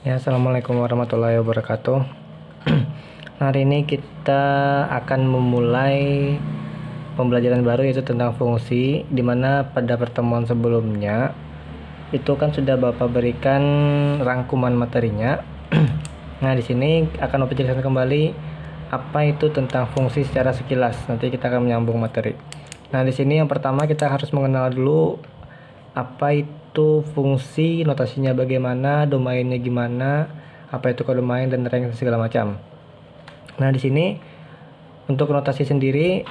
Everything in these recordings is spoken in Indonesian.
Ya, assalamualaikum warahmatullahi wabarakatuh. Hari ini kita akan memulai pembelajaran baru yaitu tentang fungsi, di mana pada pertemuan sebelumnya itu kan sudah Bapak berikan rangkuman materinya. Nah, di sini akan Bapak jelaskan kembali apa itu tentang fungsi secara sekilas. Nanti kita akan menyambung materi. Nah, di sini yang pertama kita harus mengenal dulu apa itu fungsi, notasinya bagaimana, domainnya gimana, apa itu kodomain dan rank segala macam. Nah, di sini untuk notasi sendiri,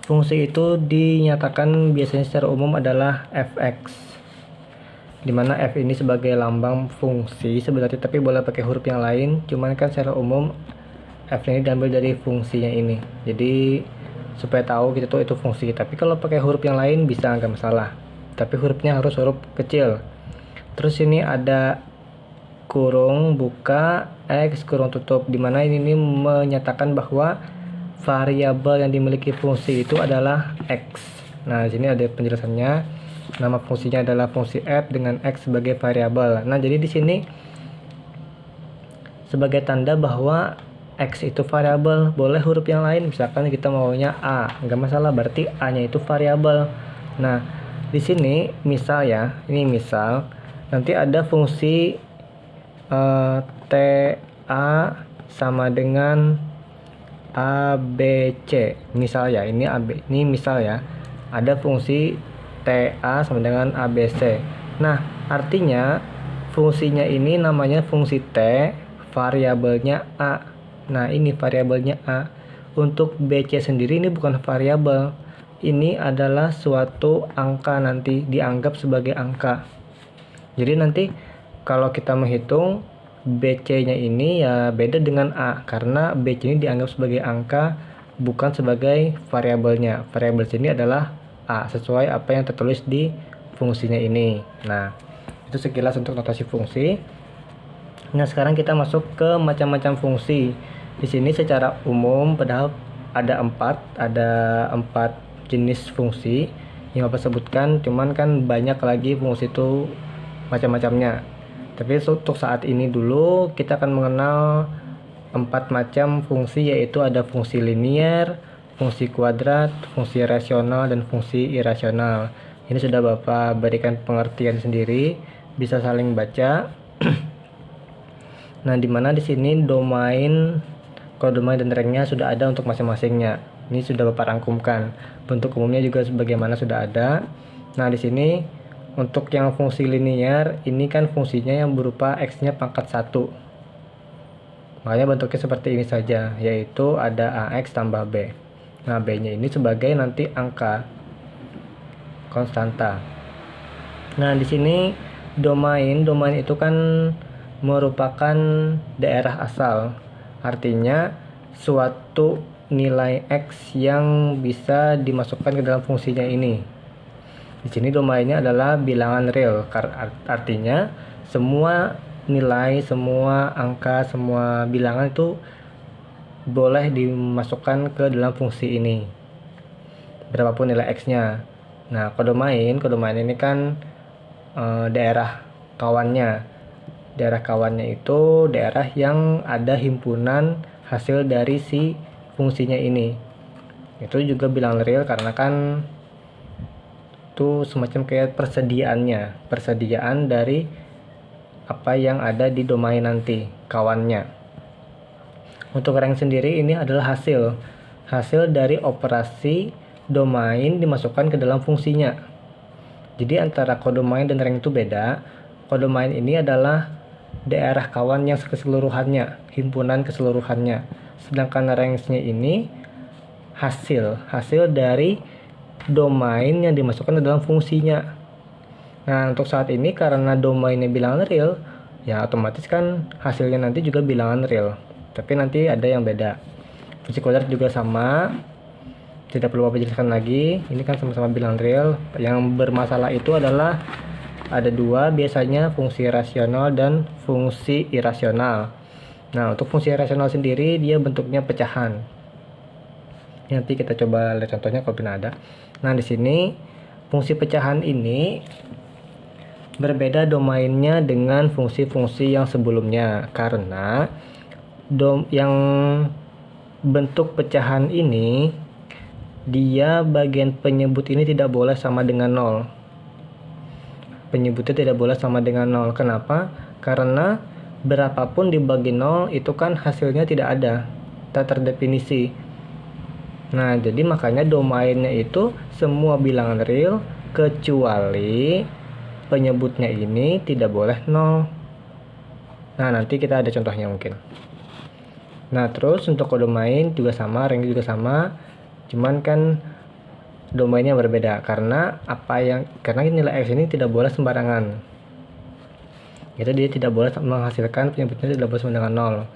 fungsi itu dinyatakan biasanya secara umum adalah fx, dimana f ini sebagai lambang fungsi sebenarnya, tapi boleh pakai huruf yang lain, cuman kan secara umum f ini diambil dari fungsinya ini. Jadi supaya tahu kita tuh itu fungsi, tapi kalau pakai huruf yang lain bisa, nggak masalah, tapi hurufnya harus huruf kecil. Terus ini ada kurung buka x kurung tutup, dimana ini menyatakan bahwa variabel yang dimiliki fungsi itu adalah x. Nah, di sini ada penjelasannya. Nama fungsinya adalah fungsi f dengan x sebagai variabel. Nah, jadi di sini sebagai tanda bahwa x itu variabel, boleh huruf yang lain, misalkan kita maunya a, nggak masalah, berarti a nya itu variabel. Nah, di sini misal ya, ini misal nanti ada fungsi ta sama dengan abc, misal ya, ini misal ya, ada fungsi ta sama dengan abc. Nah, artinya fungsinya ini namanya fungsi t, variabelnya a. Nah, ini variabelnya a. Untuk bc sendiri ini bukan variabel, ini adalah suatu angka, nanti dianggap sebagai angka. Jadi nanti kalau kita menghitung BC-nya ini ya beda dengan A, karena BC ini dianggap sebagai angka, bukan sebagai variabelnya. Variabel sini adalah A, sesuai apa yang tertulis di fungsinya ini. Nah, itu sekilas untuk notasi fungsi. Nah, sekarang kita masuk ke macam-macam fungsi. Di sini secara umum padahal ada empat jenis fungsi yang Bapak sebutkan, cuman kan banyak lagi fungsi itu macam-macamnya. Tapi untuk saat ini dulu kita akan mengenal 4 macam fungsi, yaitu ada fungsi linier, fungsi kuadrat, fungsi rasional, dan fungsi irasional. Ini sudah Bapak berikan pengertian sendiri, bisa saling baca. Nah, dimana di sini domain, kodomain dan ranknya sudah ada untuk masing-masingnya. Ini sudah Bapak rangkumkan. Bentuk umumnya juga sebagaimana sudah ada. Nah, di sini untuk yang fungsi linier, ini kan fungsinya yang berupa x-nya pangkat 1. Makanya bentuknya seperti ini saja, yaitu ada ax tambah b. Nah, b-nya ini sebagai nanti angka konstanta. Nah, di sini domain itu kan merupakan daerah asal. Artinya suatu nilai x yang bisa dimasukkan ke dalam fungsinya ini. Di sini domainnya adalah bilangan real, artinya semua nilai, semua angka, semua bilangan itu boleh dimasukkan ke dalam fungsi ini, berapapun nilai x-nya. Nah, kodomain ini kan daerah kawannya. Daerah kawannya itu daerah yang ada himpunan hasil dari si fungsinya ini. Itu juga bilangan real karena kan itu semacam kayak persediaan dari apa yang ada di domain nanti, kawannya. Untuk rank sendiri ini adalah hasil dari operasi domain dimasukkan ke dalam fungsinya. Jadi antara kodomain dan rank itu beda. Kodomain ini adalah daerah kawan yang keseluruhannya, himpunan keseluruhannya. Sedangkan range-nya ini hasil dari domain yang dimasukkan ke dalam fungsinya. Nah, untuk saat ini karena domainnya bilangan real, ya otomatis kan hasilnya nanti juga bilangan real. Tapi nanti ada yang beda. Fungsi kuadrat juga sama, tidak perlu Bapak jelaskan lagi. Ini kan sama-sama bilangan real. Yang bermasalah itu adalah ada dua, biasanya fungsi rasional dan fungsi irasional. Nah, untuk fungsi rasional sendiri dia bentuknya pecahan. Nanti kita coba lihat contohnya kalau pernah ada. Nah, di sini fungsi pecahan ini berbeda domainnya dengan fungsi-fungsi yang sebelumnya, karena yang bentuk pecahan ini, dia bagian penyebut ini tidak boleh sama dengan 0. Penyebutnya tidak boleh sama dengan 0. Kenapa? Karena berapapun dibagi 0 itu kan hasilnya tidak ada, tak terdefinisi. Nah, jadi makanya domainnya itu semua bilangan real kecuali penyebutnya ini tidak boleh 0. Nah, nanti kita ada contohnya mungkin. Nah, terus untuk kodomain juga sama, range juga sama. Cuman kan domainnya berbeda karena karena nilai X ini tidak boleh sembarangan. Itu dia tidak boleh menghasilkan penyebutnya tidak boleh sama dengan 0.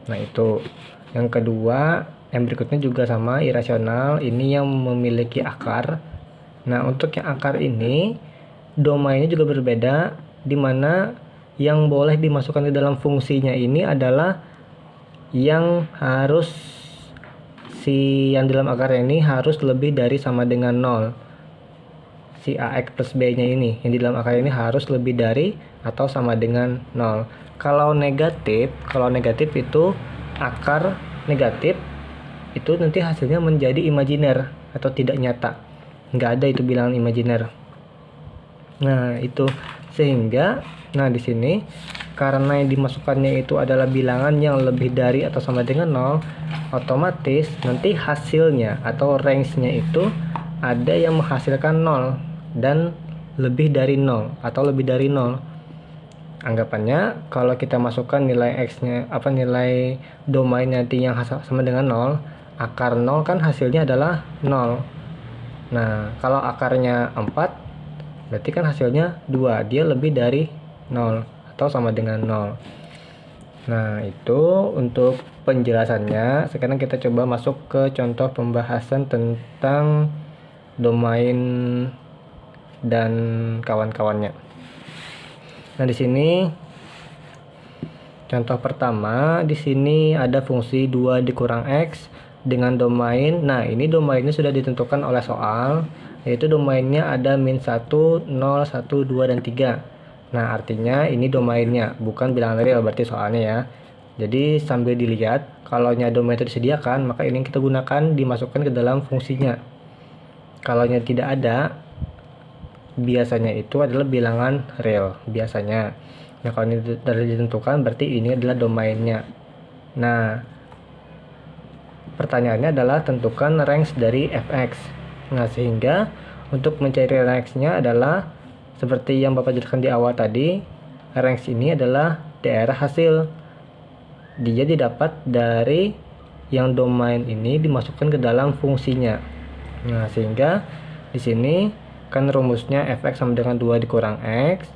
Nah, itu. Yang kedua, yang berikutnya juga sama, irasional. Ini yang memiliki akar. Nah, untuk yang akar ini domainnya juga berbeda, di mana yang boleh dimasukkan ke dalam fungsinya ini adalah yang dalam akar ini harus lebih dari sama dengan 0. Si AX plus B-nya ini, yang di dalam akar ini harus lebih dari atau sama dengan 0. Kalau negatif itu akar negatif, itu nanti hasilnya menjadi imajiner atau tidak nyata. Nggak ada itu bilangan imajiner. Nah, itu sehingga di sini karena yang dimasukkannya itu adalah bilangan yang lebih dari atau sama dengan 0, otomatis nanti hasilnya atau range-nya itu ada yang menghasilkan 0 dan lebih dari 0 atau lebih dari 0. Anggapannya kalau kita masukkan nilai X-nya nilai domain nanti yang sama dengan 0, akar 0 kan hasilnya adalah 0. Nah, kalau akarnya 4 berarti kan hasilnya 2, dia lebih dari 0 atau sama dengan 0. Nah, itu untuk penjelasannya. Sekarang kita coba masuk ke contoh pembahasan tentang domain dan kawan-kawannya. Nah, di sini contoh pertama, di sini ada fungsi 2 dikurang X dengan domain. Nah, ini domainnya sudah ditentukan oleh soal, yaitu domainnya ada min 1, 0, 1, 2, dan 3. Nah, artinya ini domainnya, bukan bilangan real berarti soalnya ya. Jadi sambil dilihat, kalau domain itu disediakan, maka ini kita gunakan dimasukkan ke dalam fungsinya. Kalau tidak ada, biasanya itu adalah bilangan real, biasanya. Nah, kalau ini sudah ditentukan, berarti ini adalah domainnya. Nah, pertanyaannya adalah tentukan range dari fx. Nah, sehingga untuk mencari range-nya adalah seperti yang Bapak jelaskan di awal tadi, range ini adalah daerah hasil. Dia didapat dari yang domain ini dimasukkan ke dalam fungsinya. Nah, sehingga di sini kan rumusnya fx sama dengan 2 dikurang x.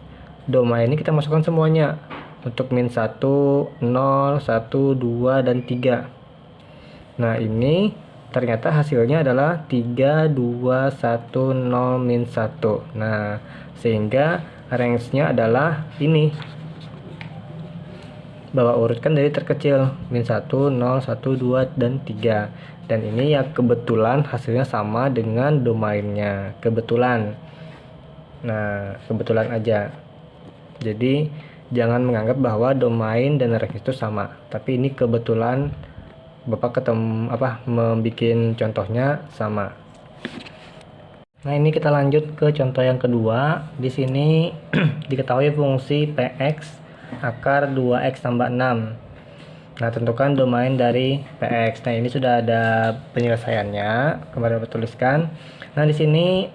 Domain ini kita masukkan semuanya untuk min 1, 0, 1, 2, dan 3. Nah, ini ternyata hasilnya adalah 3, 2, 1, 0, min 1. Nah, sehingga range-nya adalah ini. Bapak urutkan dari terkecil, min 1, 0, 1, 2, dan 3. Dan ini ya kebetulan hasilnya sama dengan domainnya. Kebetulan. Nah, kebetulan aja. Jadi, jangan menganggap bahwa domain dan range itu sama. Tapi ini kebetulan Bapak membuat contohnya sama. Nah, ini kita lanjut ke contoh yang kedua. Di sini diketahui fungsi px akar 2x tambah 6. Nah, tentukan domain dari px. Nah, ini sudah ada penyelesaiannya, kemarin Bapak tuliskan. Nah, di sini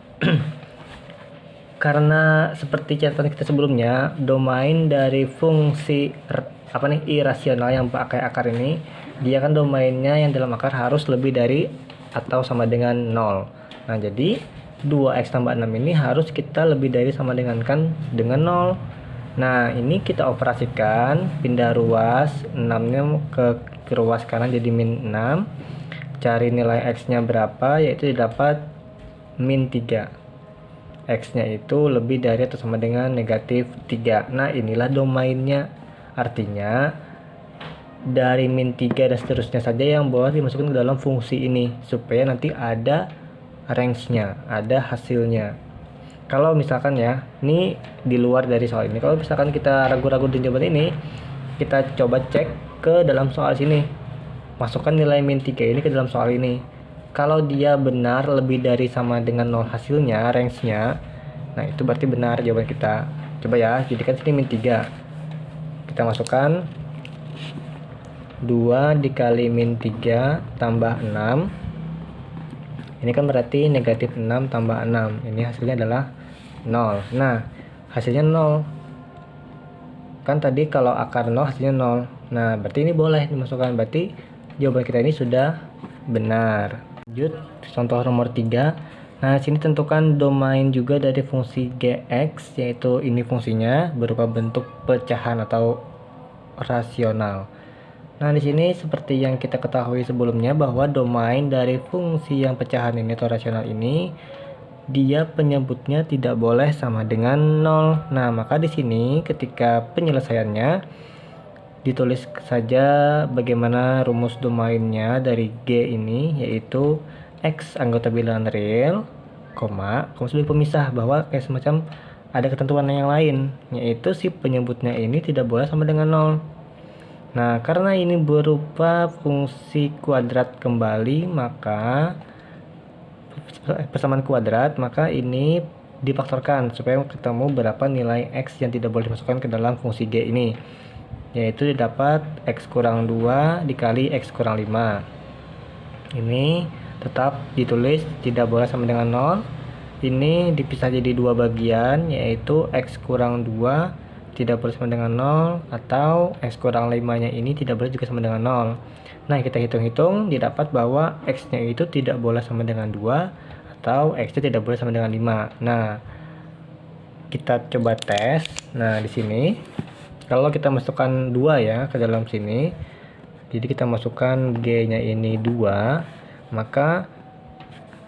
karena seperti catatan kita sebelumnya, domain dari fungsi irasional yang pakai akar ini, dia kan domainnya yang dalam akar harus lebih dari atau sama dengan 0. Nah, jadi 2x tambah 6 ini harus kita lebih dari sama dengan 0. Nah, ini kita operasikan, pindah ruas, 6-nya ke ruas kanan jadi min 6. Cari nilai x-nya berapa, yaitu didapat min 3. X-nya itu lebih dari atau sama dengan negatif 3. Nah, inilah domainnya. Artinya dari min 3 dan seterusnya saja yang boleh dimasukkan ke dalam fungsi ini supaya nanti ada range-nya, ada hasilnya. Kalau misalkan ya, ini di luar dari soal ini. Kalau misalkan kita ragu-ragu di jawaban ini, kita coba cek ke dalam soal sini. Masukkan nilai min 3 ini ke dalam soal ini. Kalau dia benar lebih dari sama dengan 0 hasilnya, range-nya, nah itu berarti benar jawaban kita. Coba ya, jadikan sini min 3. Kita masukkan 2 dikali min 3 tambah 6. Ini kan berarti negatif 6 tambah 6. Ini hasilnya adalah 0. Nah, hasilnya 0. Kan tadi kalau akar 0 hasilnya 0. Nah, berarti ini boleh dimasukkan. Berarti jawaban kita ini sudah benar. Lanjut, contoh nomor 3. Nah, sini tentukan domain juga dari fungsi gx, yaitu ini fungsinya berupa bentuk pecahan atau rasional. Nah, di sini seperti yang kita ketahui sebelumnya bahwa domain dari fungsi yang pecahan ini atau rasional ini dia penyebutnya tidak boleh sama dengan 0. Nah, maka di sini ketika penyelesaiannya ditulis saja bagaimana rumus domainnya dari G ini, yaitu X anggota bilangan real, kemudian pemisah, bahwa kayak semacam ada ketentuan yang lain, yaitu si penyebutnya ini tidak boleh sama dengan 0. Nah, karena ini berupa fungsi kuadrat kembali, maka persamaan kuadrat, maka ini difaktorkan supaya ketemu berapa nilai X yang tidak boleh dimasukkan ke dalam fungsi G ini, yaitu didapat X kurang 2 dikali X kurang 5. Ini tetap ditulis tidak boleh sama dengan 0. Ini dipisah jadi dua bagian, yaitu X kurang 2 tidak boleh sama dengan 0, atau X kurang 5 nya ini tidak boleh juga sama dengan 0. Nah, kita hitung-hitung didapat bahwa X nya itu tidak boleh sama dengan 2, atau X nya tidak boleh sama dengan 5. Nah, kita coba tes. Nah, di sini kalau kita masukkan 2 ya ke dalam sini, jadi kita masukkan G nya ini 2, maka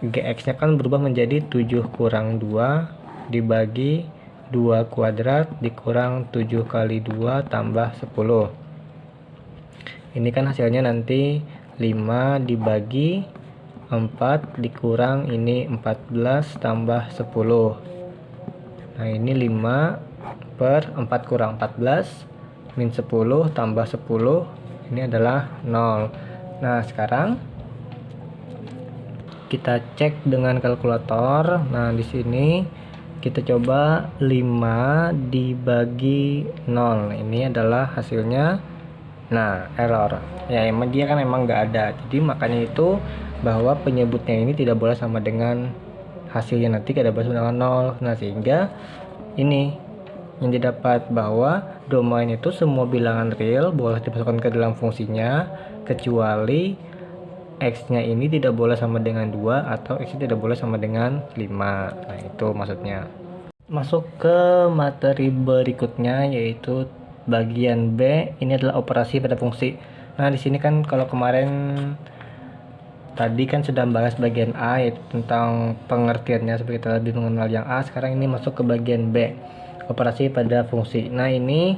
Gx nya kan berubah menjadi 7 kurang 2 dibagi 2 kuadrat dikurang 7 kali 2 tambah 10. Ini kan hasilnya nanti 5 dibagi 4 dikurang ini 14 tambah 10. Nah, ini 5 per 4 kurang 14 min 10 tambah 10, ini adalah 0. Nah, sekarang kita cek dengan kalkulator. Nah, di sini kita coba 5 dibagi 0. Ini adalah hasilnya. Nah, error. Ya, emang dia kan emang nggak ada. Jadi makanya itu bahwa penyebutnya ini tidak boleh sama dengan hasilnya nanti tidak boleh sama dengan 0. Nah, sehingga ini yang didapat bahwa domain itu semua bilangan real boleh dimasukkan ke dalam fungsinya, kecuali X-nya ini tidak boleh sama dengan 2 atau X-nya tidak boleh sama dengan 5. Nah, itu maksudnya. Masuk ke materi berikutnya, yaitu bagian B. Ini adalah operasi pada fungsi. Nah, di sini kan kalau kemarin tadi kan sudah bahas bagian A, yaitu tentang pengertiannya supaya kita lebih mengenal yang A. Sekarang ini masuk ke bagian B, operasi pada fungsi. Nah, ini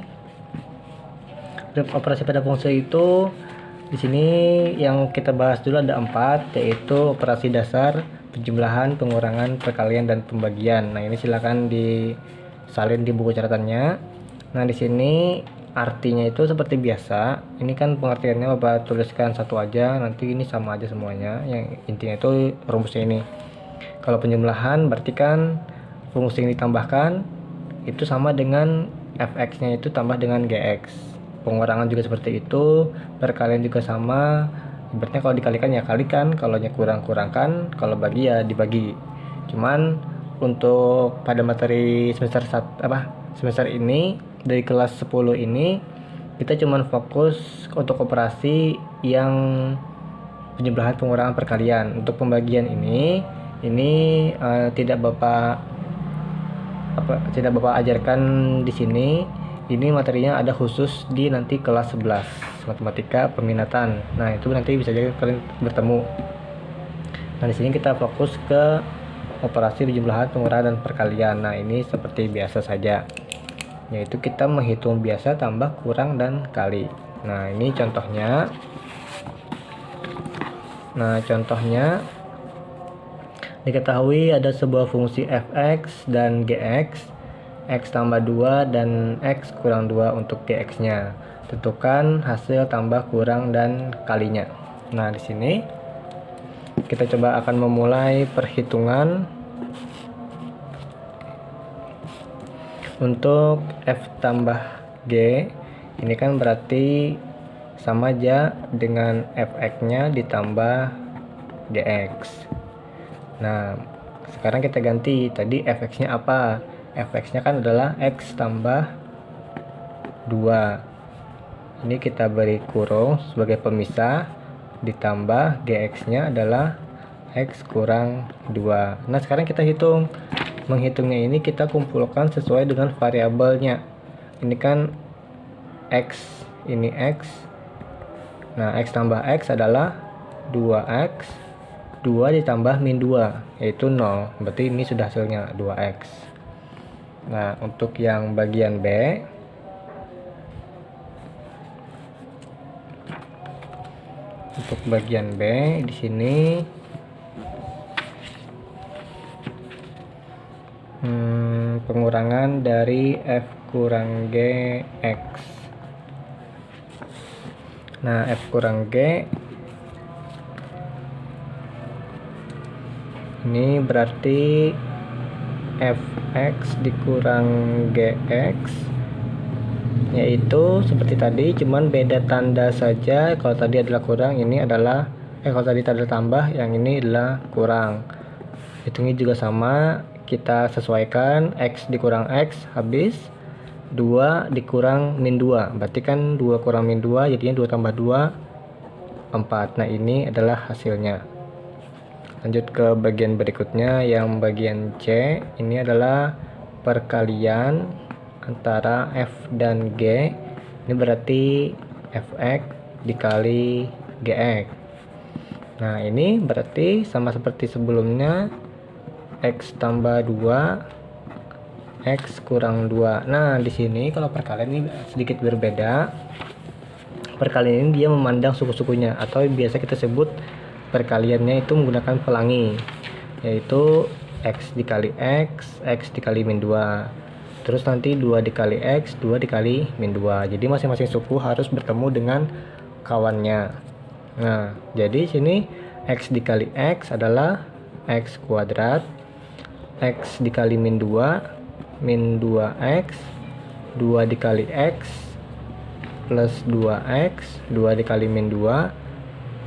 operasi pada fungsi itu di sini yang kita bahas dulu ada 4, yaitu operasi dasar, penjumlahan, pengurangan, perkalian, dan pembagian. Nah, ini silakan disalin di buku catatannya. Nah, di sini artinya itu seperti biasa. Ini kan pengertiannya Bapak tuliskan satu aja, nanti ini sama aja semuanya. Yang intinya itu rumusnya ini. Kalau penjumlahan berarti kan fungsi yang ditambahkan itu sama dengan fx-nya itu tambah dengan gx. Pengurangan juga seperti itu, perkalian juga sama. Ibaratnya kalau dikalikan ya kalikan, kalau kurang-kurangkan, kalau bagi ya dibagi. Cuman untuk pada materi semester ini dari kelas 10 ini kita cuman fokus untuk operasi yang penjumlahan, pengurangan, perkalian. Untuk pembagian ini tidak Bapak ajarkan di sini. Ini materinya ada khusus di nanti kelas 11 matematika peminatan. Nah, itu nanti bisa jadi kalian bertemu. Nah, di sini kita fokus ke operasi penjumlahan, pengurangan, dan perkalian. Nah, ini seperti biasa saja, yaitu kita menghitung biasa, tambah, kurang, dan kali. Nah, ini contohnya. Diketahui ada sebuah fungsi fx dan gx, x tambah 2 dan x kurang 2 untuk gx-nya. Tentukan hasil tambah kurang dan kalinya. Nah, di sini kita coba akan memulai perhitungan untuk f tambah g. Ini kan berarti sama aja dengan fx-nya ditambah gx. Nah, sekarang kita ganti. Tadi fx-nya apa? Fx-nya kan adalah x tambah 2. Ini kita beri kurung sebagai pemisah, ditambah gx-nya adalah x kurang 2. Nah, sekarang kita hitung. Menghitungnya ini kita kumpulkan sesuai dengan variabelnya. Ini kan x, ini x. Nah, x tambah x adalah 2x, 2 ditambah min 2, yaitu 0. Berarti ini sudah hasilnya 2x. Nah, untuk yang bagian B, di sini pengurangan dari f kurang g x. Nah, f kurang g ini berarti fx dikurang gx, yaitu seperti tadi, cuman beda tanda saja. Kalau tadi adalah kurang, ini adalah kalau tadi tanda tambah, yang ini adalah kurang. Hitungnya juga sama, kita sesuaikan x dikurang x habis 2 dikurang min 2, berarti kan 2 kurang min 2 jadinya 2 tambah 2 4. Nah, ini adalah hasilnya. Lanjut ke bagian berikutnya, yang bagian C. Ini adalah perkalian antara f dan g. Ini berarti fx dikali gx. Nah, ini berarti sama seperti sebelumnya, x tambah 2 x kurang 2. Nah, di sini kalau perkalian ini sedikit berbeda. Perkalian ini dia memandang suku-sukunya, atau biasa kita sebut perkaliannya itu menggunakan pelangi, yaitu x dikali x dikali min 2. Terus nanti 2 dikali x, 2 dikali min 2. Jadi masing-masing suku harus bertemu dengan kawannya. Nah, jadi sini x dikali x adalah x kuadrat, x dikali min 2 min 2x, 2 dikali x plus 2x, 2 dikali min 2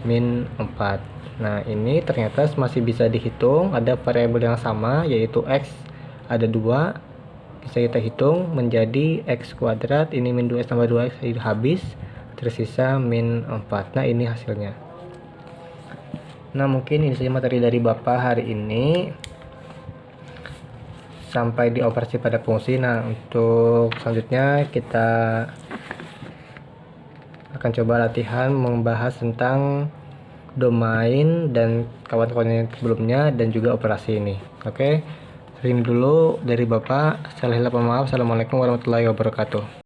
min 4. Nah, ini ternyata masih bisa dihitung, ada variabel yang sama yaitu x ada 2, bisa kita hitung menjadi x kuadrat, ini min 2x tambah 2x habis, tersisa min 4. Nah, ini hasilnya. Nah, mungkin ini saja materi dari Bapak hari ini. Sampai di operasi pada fungsi. Nah, untuk selanjutnya kita akan coba latihan membahas tentang domain dan kawan-kawan sebelumnya dan juga operasi ini. Oke, ini dulu dari Bapak. Salah maaf. Assalamualaikum warahmatullahi wabarakatuh.